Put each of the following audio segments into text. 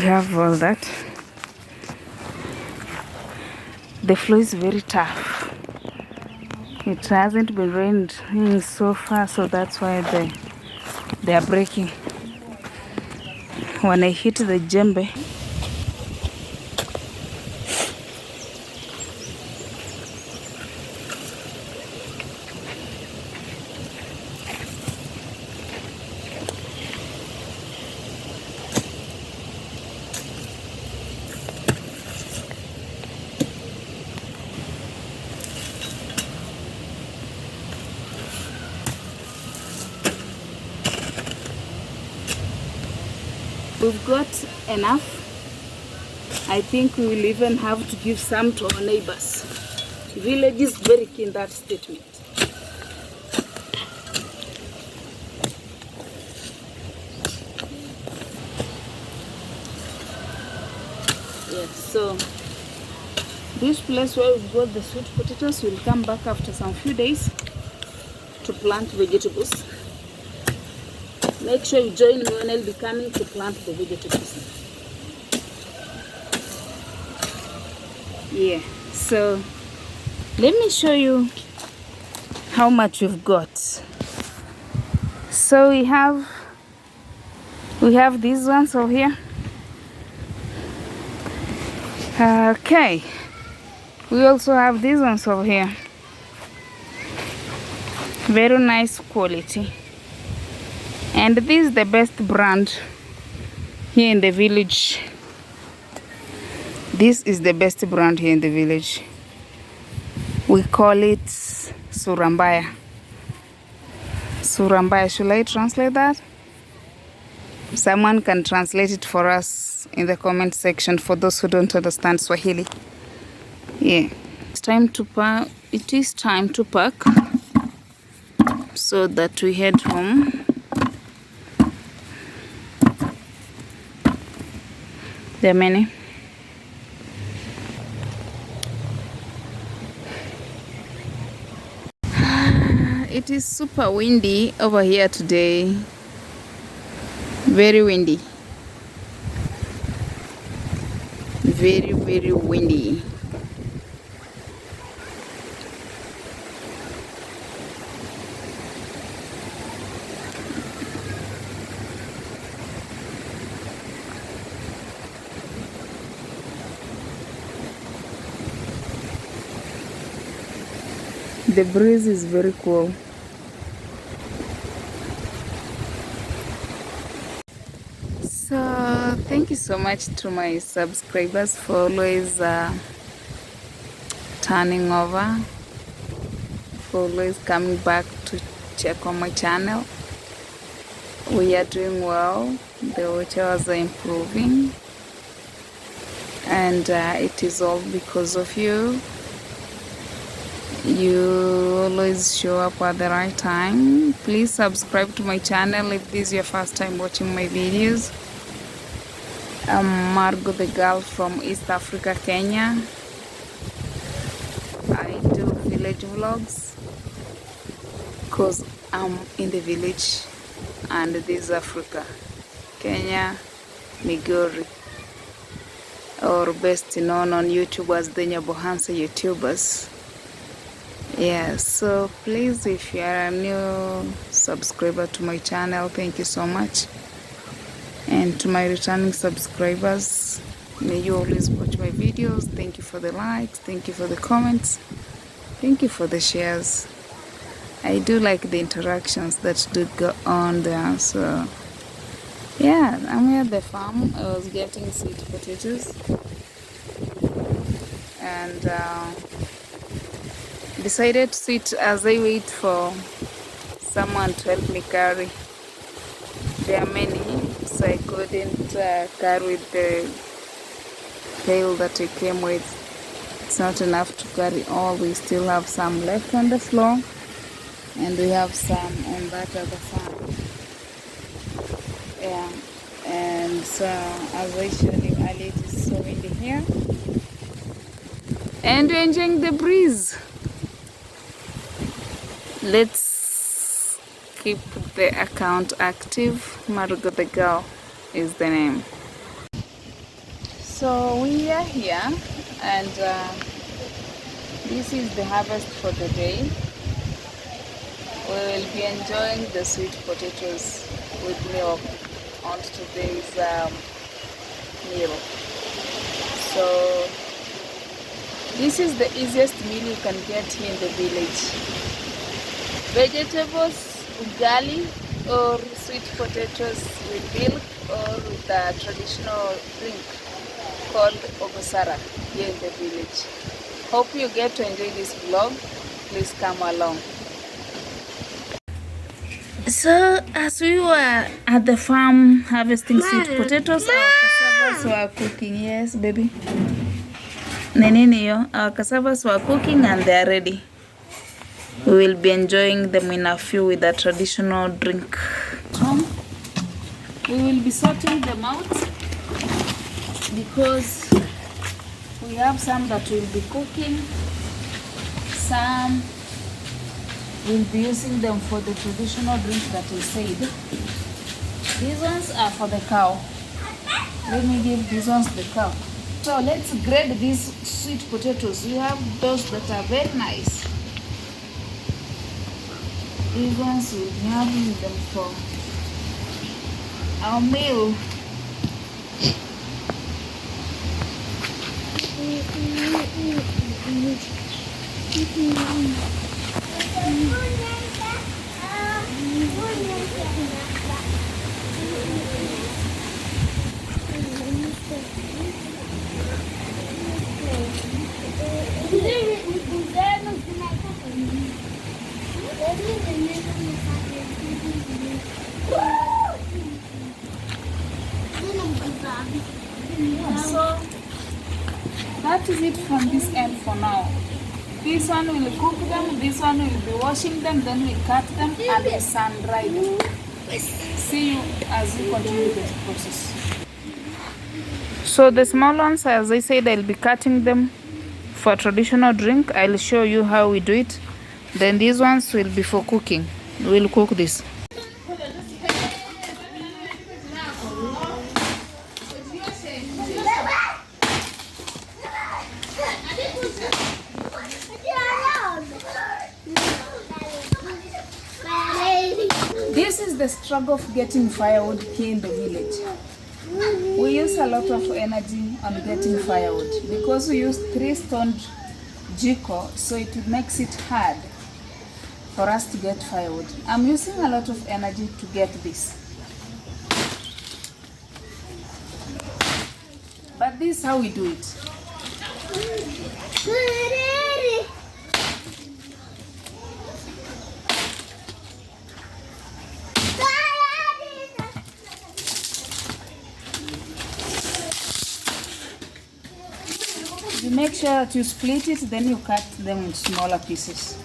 have all that. The floor is very tough. It hasn't been raining so far, so that's why they are breaking. When I hit the jembe, we've got enough. I think we will even have to give some to our neighbors. Village is very keen that statement. Yes, so this place where we've got the sweet potatoes, will come back after some few days to plant vegetables. Make sure you join me when I'll be coming to plant the vegetables. Yeah, so let me show you how much we've got. So we have these ones over here. Okay, we also have these ones over here. Very nice quality, and this is the best brand here in the village. This is the best brand here in the village. We call it Surambaya. Surambaya, should I translate that? Someone can translate it for us in the comment section for those who don't understand Swahili. Yeah, it's time to pack. It is time to pack so that we head home. There are many. It is super windy over here today. Very windy. Very, very windy. The breeze is very cool. So thank you so much to my subscribers for always turning over, for always coming back to check on my channel. We are doing well. The watch hours are improving, and it is all because of you. You always show up at the right time. Please subscribe to my channel if this is your first time watching my videos. I'm Margo, the girl from East Africa, Kenya. I do village vlogs because I'm in the village, and this is Africa, Kenya, Migori, or best known on YouTube as the Nyabohansa YouTubers. Yeah, so please, if you are a new subscriber to my channel, thank you so much. And to my returning subscribers, may you always watch my videos. Thank you for the likes, thank you for the comments, thank you for the shares. I do like the interactions that do go on there. So yeah, I'm here at the farm. I was getting sweet potatoes, and decided to sit as I wait for someone to help me carry. There are many, so I couldn't carry with the pail that I came with. It's not enough to carry all. We still have some left on the floor, and we have some on that other side. Yeah, and so as I showed you earlier, it is so windy here, and we're enjoying the breeze. Let's keep the account active. Margo the girl is the name. So we are here, and this is the harvest for the day. We will be enjoying the sweet potatoes with milk on today's meal. So this is the easiest meal you can get here in the village. Vegetables, ugali, or sweet potatoes with milk, or with the traditional drink called obosara here in the village. Hope you get to enjoy this vlog. Please come along. So as we were at the farm harvesting sweet potatoes, our cassavas were cooking. Yes, baby. Our cassavas were cooking and they are ready. We will be enjoying them in a few with a traditional drink. We will be sorting them out because we have some that will be cooking, some we'll be using them for the traditional drink that we said. These ones are for the cow. Let me give these ones the cow. So let's grade these sweet potatoes. We have those that are very nice. These ones we'll be having them for our meal. So that is it from this end for now. This one will cook them, this one will be washing them, then we cut them and we sun dry them. See you as we continue this process. So the small ones, as I said, I'll be cutting them for traditional drink. I'll show you how we do it. Then these ones will be for cooking. We'll cook this. This is the struggle of getting firewood here in the village. We use a lot of energy on getting firewood because we use 3-stone jiko, so it makes it hard for us to get firewood. I'm using a lot of energy to get this. But this is how we do it. You make sure that you split it, then you cut them in smaller pieces.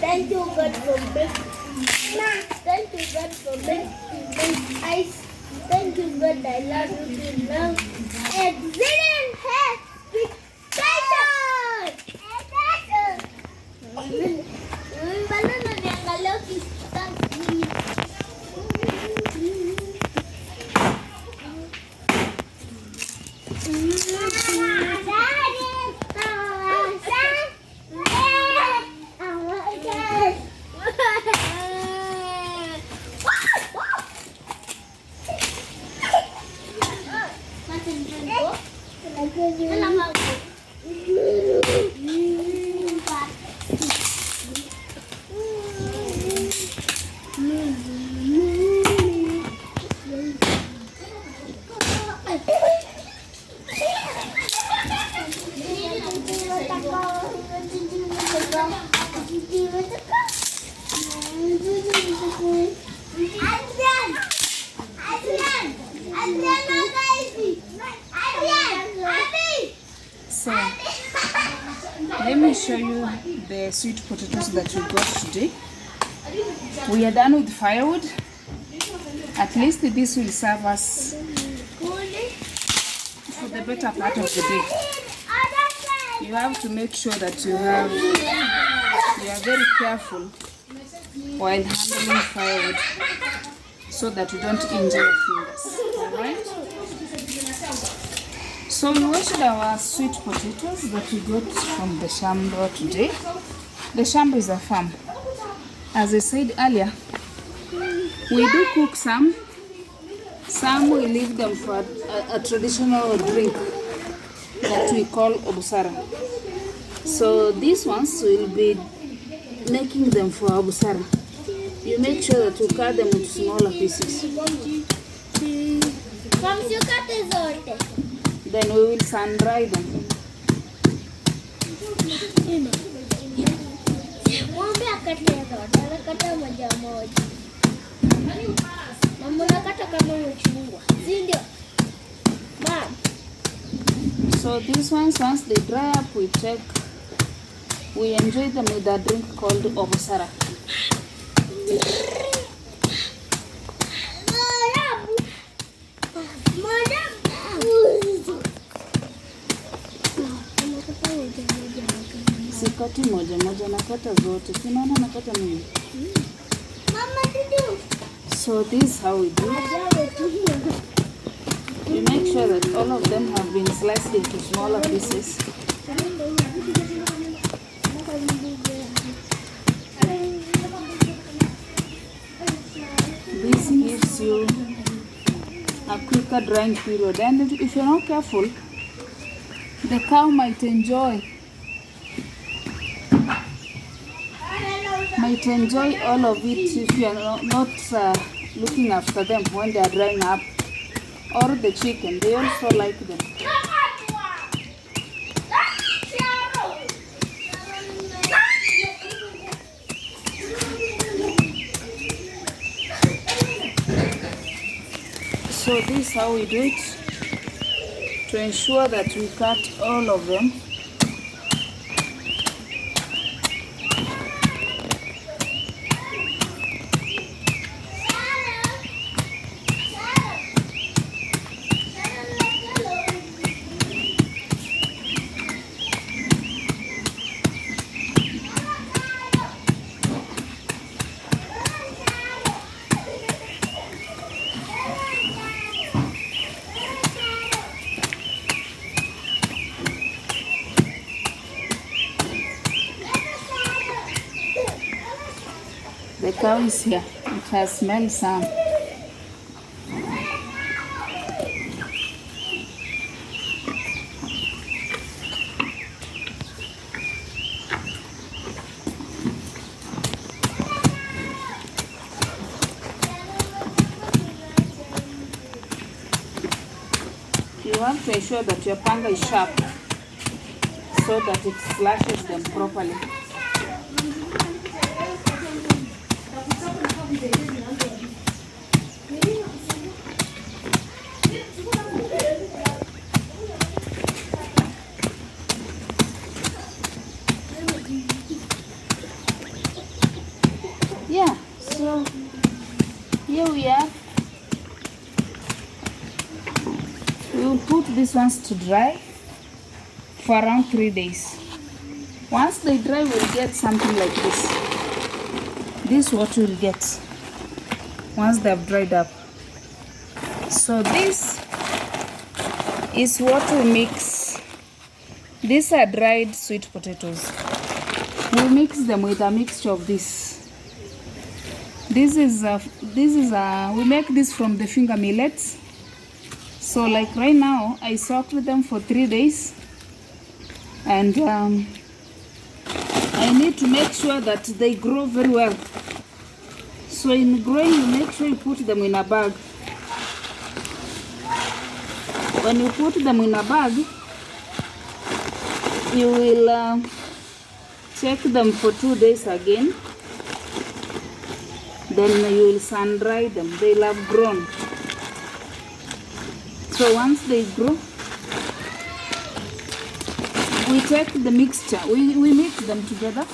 Thank you God for making Thank you, God, for making my eyes. Thank you, God, I love you till now. Excellent expectation! Balon na niangalia ukistaki. So let me show you the sweet potatoes that we got today. We are done with firewood. At least this will serve us for the better part of the day. You have to make sure that you are very careful while handling firewood so that you don't injure your fingers. Alright? So we washed our sweet potatoes that we got from the Shamba today. The Shamba is a farm. As I said earlier, we do cook some we leave them for a traditional drink that we call obusara. So these ones will be making them for obusara. You make sure that you cut them into smaller pieces. Then we will sun dry them. So these ones, once they dry up, we enjoy them with a drink called obusara. Sikati moja moja, nakata zote. Sinaona nakata mingi. So this is how we do it. You make sure that all of them have been sliced into smaller pieces. This gives you a quicker drying period, and if you're not careful, the cow might enjoy all of it if you are not looking after them when they are drying up. Or the chicken, they also like them. So this is how we do it to ensure that we cut all of them. The cow is here. It has smelled some. You want to ensure that your panga is sharp so that it slashes them properly. Yeah, We will put these ones to dry for around 3 days. Once they dry, we'll get something like this. This is what we'll get once they have dried up. So this is what we mix. These are dried sweet potatoes. We mix them with a mixture of this. We make this from the finger millets. So like right now, I soaked them for 3 days, and I need to make sure that they grow very well. So in growing, you make sure you put them in a bag. When you put them in a bag, you will check them for 2 days again. Then you will sun dry them. They'll have grown. So once they grow, we take the mixture. We mix them together.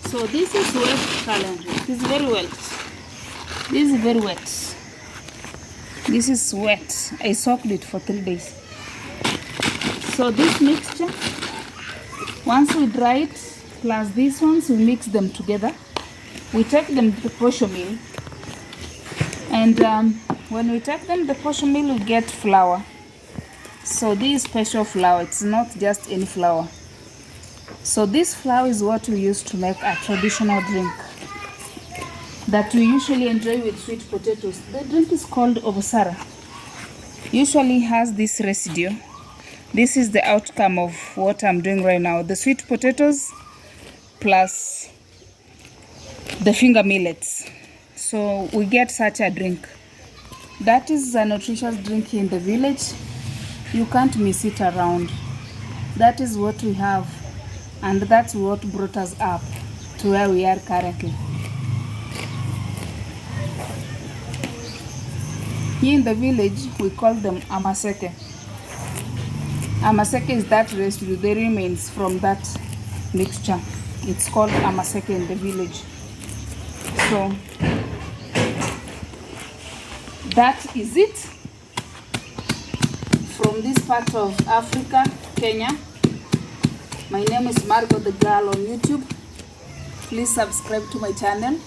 So this is wet currently. This is very wet. This is very wet. This is wet. I soaked it for 3 days. So this mixture, once we dry it, plus these ones, we mix them together. We take them to the posho mill. And when we take them to the posho mill, we get flour. So this is special flour. It's not just any flour. So this flour is what we use to make a traditional drink that we usually enjoy with sweet potatoes. The drink is called obosara. Usually has this residue. This is the outcome of what I'm doing right now. The sweet potatoes plus the finger millets. So we get such a drink. That is a nutritious drink in the village. You can't miss it around. That is what we have. And that's what brought us up to where we are currently. Here in the village, we call them amaseke. Amaseke is that residue, the remains from that mixture. It's called amaseke in the village. So that is it from this part of Africa, Kenya. My name is Margot the Girl on YouTube. Please subscribe to my channel.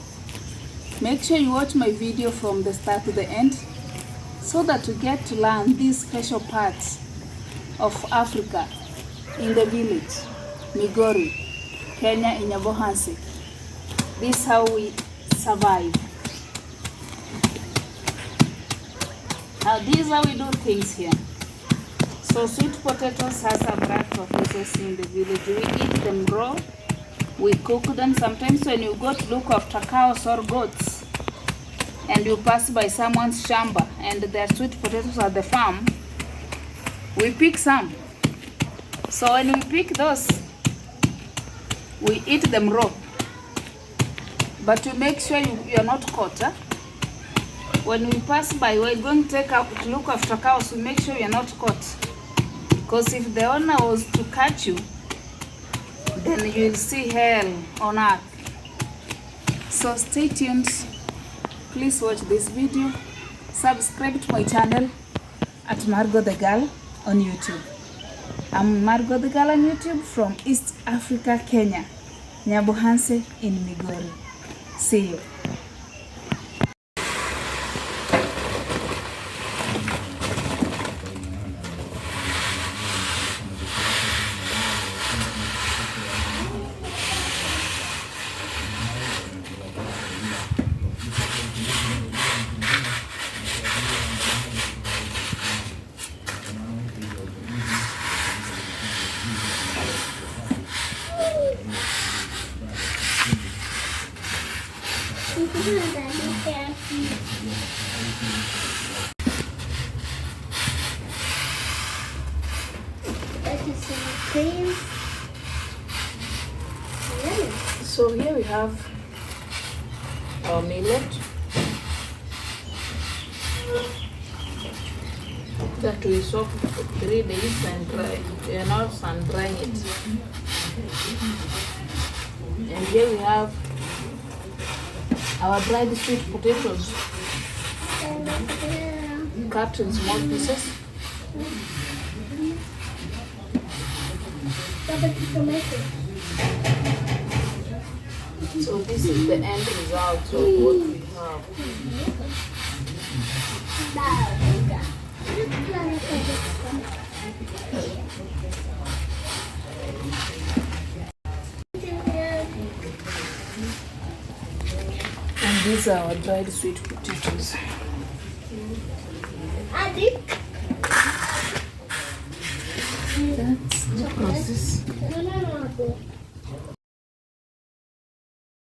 Make sure you watch my video from the start to the end so that you get to learn these special parts of Africa in the village, Migori, Kenya, in Nyabohansi. This is how we survive. Now this is how we do things here. So sweet potatoes has a variety of uses in the village. We eat them raw, we cook them. Sometimes when you go to look after cows or goats and you pass by someone's shamba and there are sweet potatoes at the farm, we pick some. So when we pick those, we eat them raw. But you make sure you're not caught. Huh? When we pass by, we're going to take out to look after cows, we make sure you're not caught. Because if the owner was to catch you, then you'll see hell on earth. So stay tuned. Please watch this video. Subscribe to my channel at Margot the Girl on YouTube. I'm Margot the Girl on YouTube from East Africa, Kenya, Nyabohanse in Migori. See you. So here we have our millet that we soaked for 3 days and dry. We are now sun drying it. And here we have Our dried sweet potatoes cut in small pieces. So this is the end result of what we have. And these are our dried sweet potatoes. That's the process.